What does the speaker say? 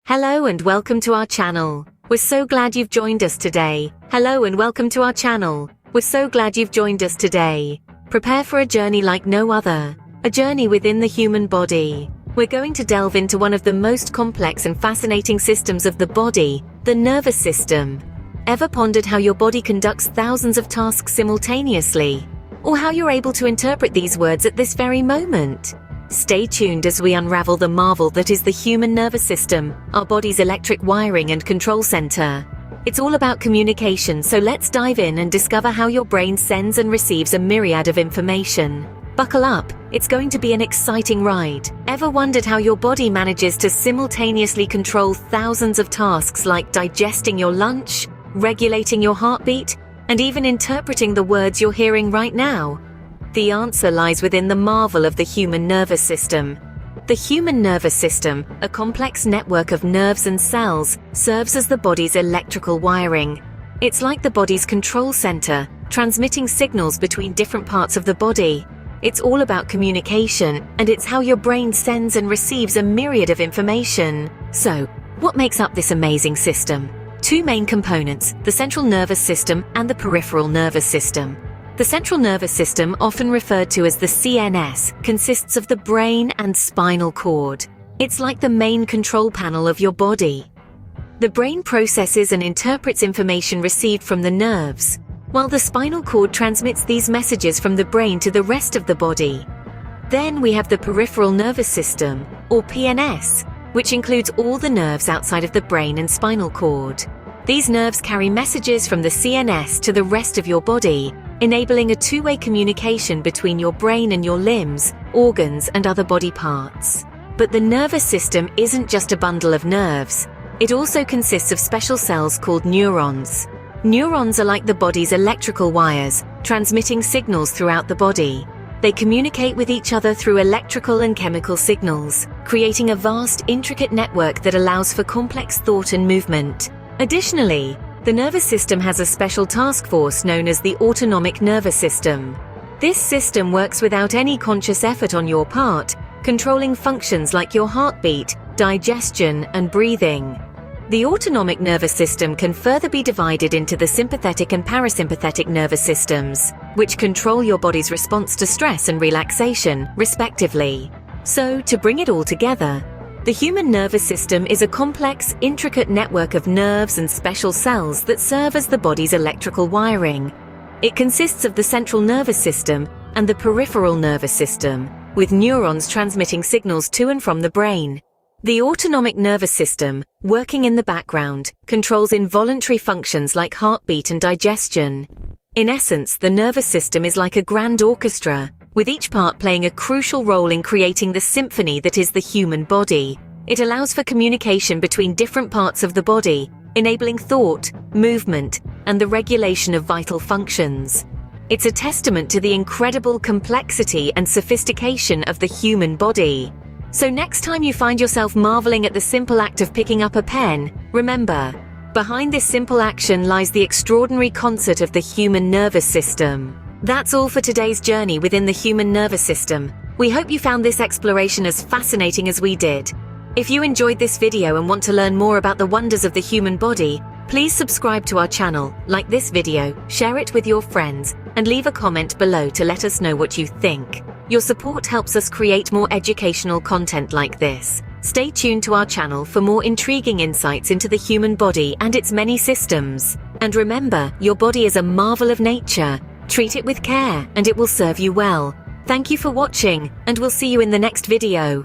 Hello and welcome to our channel. We're so glad you've joined us today. Hello and welcome to our channel. We're so glad you've joined us today. Prepare for a journey like no other. A journey within the human body. We're going to delve into one of the most complex and fascinating systems of the body, the nervous system. Ever pondered how your body conducts thousands of tasks simultaneously? Or how you're able to interpret these words at this very moment? Stay tuned as we unravel the marvel that is the human nervous system, our body's electric wiring and control center. It's all about communication, so let's dive in and discover how your brain sends and receives a myriad of information. Buckle up, it's going to be an exciting ride. Ever wondered how your body manages to simultaneously control thousands of tasks like digesting your lunch, regulating your heartbeat, and even interpreting the words you're hearing right now? The answer lies within the marvel of the human nervous system. The human nervous system, a complex network of nerves and cells, serves as the body's electrical wiring. It's like the body's control center, transmitting signals between different parts of the body. It's all about communication, and it's how your brain sends and receives a myriad of information. So, what makes up this amazing system? Two main components, the central nervous system and the peripheral nervous system. The central nervous system, often referred to as the CNS, consists of the brain and spinal cord. It's like the main control panel of your body. The brain processes and interprets information received from the nerves, while the spinal cord transmits these messages from the brain to the rest of the body. Then we have the peripheral nervous system, or PNS, which includes all the nerves outside of the brain and spinal cord. These nerves carry messages from the CNS to the rest of your body, enabling a two-way communication between your brain and your limbs, organs, and other body parts. But the nervous system isn't just a bundle of nerves. It also consists of special cells called neurons. Neurons are like the body's electrical wires, transmitting signals throughout the body. They communicate with each other through electrical and chemical signals, creating a vast, intricate network that allows for complex thought and movement. Additionally, the nervous system has a special task force known as the autonomic nervous system. This system works without any conscious effort on your part, controlling functions like your heartbeat, digestion, and breathing. The autonomic nervous system can further be divided into the sympathetic and parasympathetic nervous systems, which control your body's response to stress and relaxation, respectively. So, to bring it all together, the human nervous system is a complex, intricate network of nerves and special cells that serve as the body's electrical wiring. It consists of the central nervous system and the peripheral nervous system, with neurons transmitting signals to and from the brain. The autonomic nervous system, working in the background, controls involuntary functions like heartbeat and digestion. In essence, the nervous system is like a grand orchestra, with each part playing a crucial role in creating the symphony that is the human body. It allows for communication between different parts of the body, enabling thought, movement, and the regulation of vital functions. It's a testament to the incredible complexity and sophistication of the human body. So next time you find yourself marveling at the simple act of picking up a pen, remember, behind this simple action lies the extraordinary concert of the human nervous system. That's all for today's journey within the human nervous system. We hope you found this exploration as fascinating as we did. If you enjoyed this video and want to learn more about the wonders of the human body, please subscribe to our channel, like this video, share it with your friends, and leave a comment below to let us know what you think. Your support helps us create more educational content like this. Stay tuned to our channel for more intriguing insights into the human body and its many systems. And remember, your body is a marvel of nature. Treat it with care, and it will serve you well. Thank you for watching, and we'll see you in the next video.